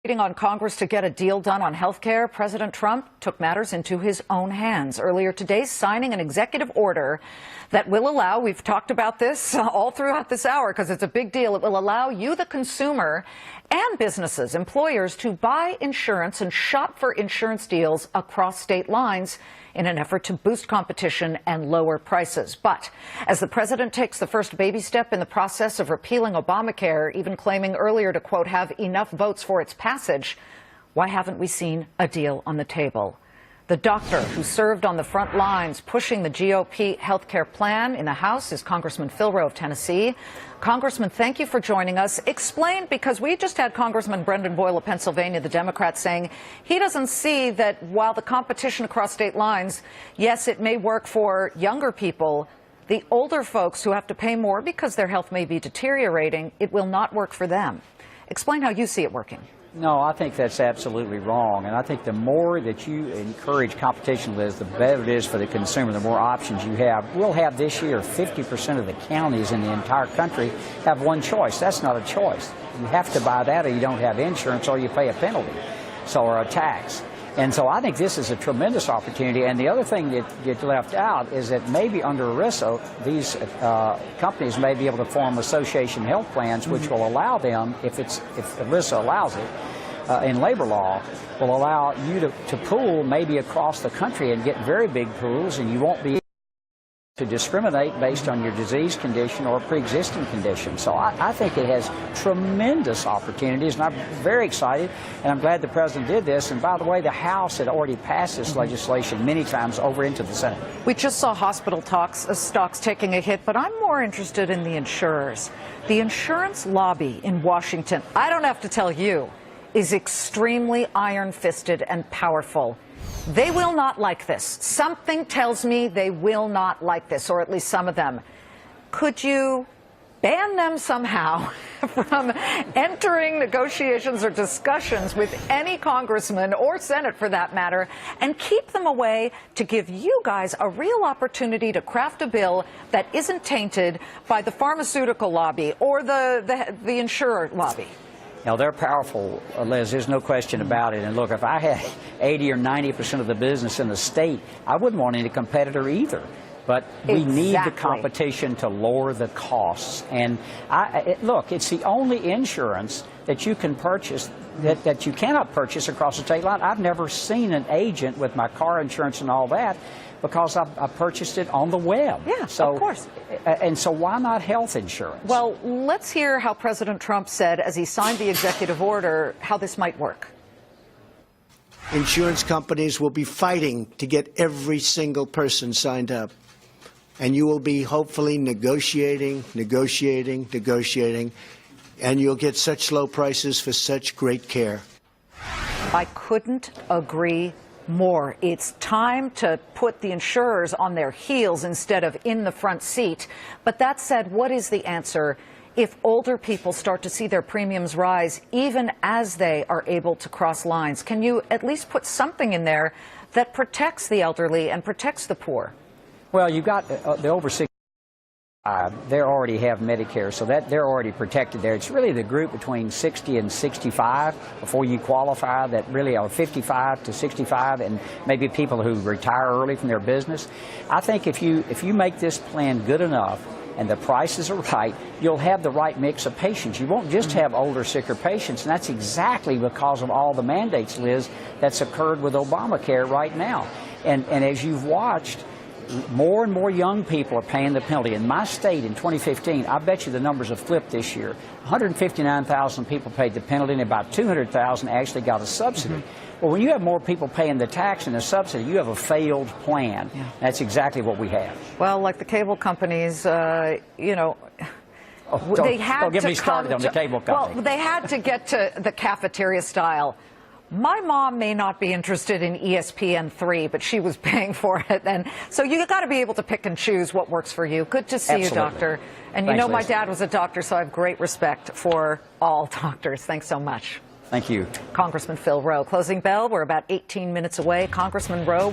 Waiting on Congress to get a deal done on health care, President Trump took matters into his own hands earlier today, signing an executive order that will allow, we've talked about this all throughout this hour because it's a big deal, it will allow you, the consumer, and businesses, employers, to buy insurance and shop for insurance deals across state lines in an effort to boost competition and lower prices. But as the president takes the first baby step in the process of repealing Obamacare, even claiming earlier to, quote, have enough votes for its passage, why haven't we seen a deal on the table? The doctor who served on the front lines pushing the GOP health care plan in the House is Congressman Phil Roe of Tennessee. Congressman, thank you for joining us. Explain, because we just had Congressman Brendan Boyle of Pennsylvania, the Democrat, saying he doesn't see that while the competition across state lines, yes, it may work for younger people, the older folks who have to pay more because their health may be deteriorating, it will not work for them. Explain how you see it working. No, I think that's absolutely wrong. And I think the more that you encourage competition, Liz, the better it is for the consumer, the more options you have. We'll have this year 50% of the counties in the entire country have one choice. That's not a choice. You have to buy that or you don't have insurance or you pay a penalty, or a tax. And so I think this is a tremendous opportunity. And the other thing that gets left out is that maybe under ERISA, these companies may be able to form association health plans, which will allow them, if ERISA allows it, in labor law, will allow you to pool maybe across the country and get very big pools, and you won't be to discriminate based on your disease condition or pre-existing condition. So I think it has tremendous opportunities, and I'm very excited, and I'm glad the President did this. And by the way, the House had already passed this legislation many times over into the Senate. We just saw hospital stocks taking a hit, but I'm more interested in the insurers. The insurance lobby in Washington, I don't have to tell you, is extremely iron-fisted and powerful. They will not like this. Something tells me they will not like this, or at least some of them. Could you ban them somehow from entering negotiations or discussions with any congressman or Senate, for that matter, and keep them away to give you guys a real opportunity to craft a bill that isn't tainted by the pharmaceutical lobby or the insurer lobby? Now, they're powerful, Liz. There's no question about it. And look, if I had 80 or 90% of the business in the state, I wouldn't want any competitor either. But we need the competition to lower the costs. And look, it's the only insurance that you can purchase that you cannot purchase across the state line. I've never seen an agent with my car insurance and all that, because I purchased it on the web. Yeah, so, of course. And so why not health insurance? Well, let's hear how President Trump said, as he signed the executive order, how this might work. Insurance companies will be fighting to get every single person signed up. And you will be hopefully negotiating, and you'll get such low prices for such great care. I couldn't agree more. It's time to put the insurers on their heels instead of in the front seat. But that said, what is the answer if older people start to see their premiums rise even as they are able to cross lines? Can you at least put something in there that protects the elderly and protects the poor? Well, you've got the over 65. They already have Medicare, so that they're already protected there. It's really the group between 60 and 65 before you qualify that really are 55 to 65, and maybe people who retire early from their business. I think if you make this plan good enough and the prices are right, you'll have the right mix of patients. You won't just have older, sicker patients, and that's exactly because of all the mandates, Liz, that's occurred with Obamacare right now. And as you've watched, more and more young people are paying the penalty. In my state in 2015, I bet you the numbers have flipped this year. 159,000 people paid the penalty, and about 200,000 actually got a subsidy. Well, when you have more people paying the tax and the subsidy, you have a failed plan. Yeah. That's exactly what we have. Well, like the cable companies, you know, don't get me started on the cable company. Well, they had to get to the cafeteria style. My mom may not be interested in ESPN3, but she was paying for it. And so you got to be able to pick and choose what works for you. Good to see you, Doctor. And you know, my dad was a doctor, so I have great respect for all doctors. Thanks so much. Thank you. Congressman Phil Roe. Closing bell. We're about 18 minutes away. Congressman Roe.